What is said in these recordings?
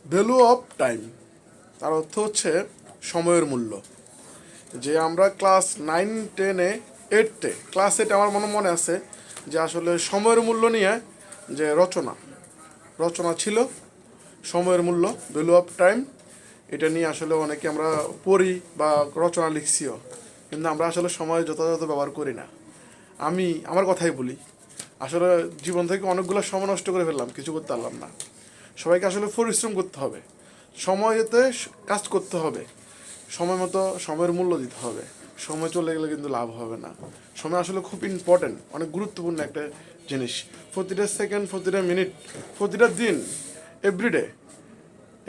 Value of time, তার অর্থ হচ্ছে সময়ের মূল্য। যে আমরা ক্লাস 9, 10-এ, 8-এ, ক্লাস 8 আমার মনে আছে যে আসলে সময়ের মূল্য নিয়ে যে রচনা ছিল, সময়ের মূল্য, ভ্যালু অফ টাইম, এটা নিয়ে আসলে অনেকে আমরা পড়ি বা রচনা লিখছিও, কিন্তু আমরা আসলে সময় যথাযথ ব্যবহার করি না। আমি আমার কথাই বলি, আসলে জীবন থেকে অনেকগুলো সময় নষ্ট করে ফেললাম, কিছু করতে পারলাম না। সবাইকে আসলে পরিশ্রম করতে হবে, সময়তে কাজ করতে হবে, সময় মতো সময়ের মূল্য দিতে হবে। সময় চলে গেলে কিন্তু লাভ হবে না। সময় আসলে খুব ইম্পর্টেন্ট, অনেক গুরুত্বপূর্ণ একটা জিনিস। প্রতিটা সেকেন্ড, প্রতিটা মিনিট, প্রতিটা দিন, everyday,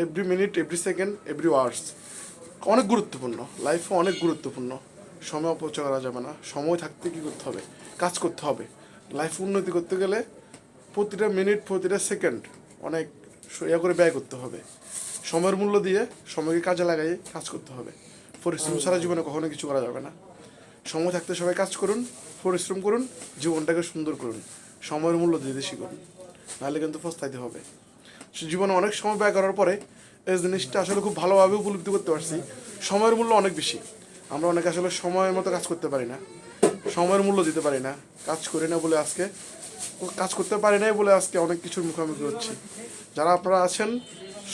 every minute, every second, every hours অনেক গুরুত্বপূর্ণ, লাইফে অনেক গুরুত্বপূর্ণ। সময় অপচয় করা যাবে না। সময় থাকতে কী করতে হবে? কাজ করতে হবে। লাইফ উন্নতি করতে গেলে প্রতিটা মিনিট, প্রতিটা সেকেন্ড অনেক করে ব্যয় করতে হবে। সময়ের মূল্য দিয়ে সময়কে কাজে লাগাই কাজ করতে হবে। পরিশ্রম ছাড়া জীবনে কখনো কিছু করা যাবে না। সময় থাকতে সবাই কাজ করুন, পরিশ্রম করুন, জীবনটাকে সুন্দর করুন, সময়ের মূল্য দিতে শিখুন, নাহলে কিন্তু পস্তাইতে হবে। জীবনে অনেক সময় ব্যয় করার পরে এই জিনিসটা আসলে খুব ভালোভাবে উপলব্ধি করতে পারছি, সময়ের মূল্য অনেক বেশি। আমরা অনেকে আসলে সময়ের মতো কাজ করতে পারি না, সময়ের মূল্য দিতে পারি না, কাজ করি না বলে আজকে, কাজ করতে পারি নাই বলে আজকে অনেক কিছুর মুখোমুখি হচ্ছি। যারা আপনারা আছেন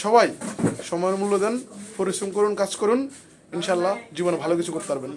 সবাই সময়ের মূল্য দেন, পরিশ্রম করুন, কাজ করুন, ইনশাল্লাহ জীবনে ভালো কিছু করতে পারবেন।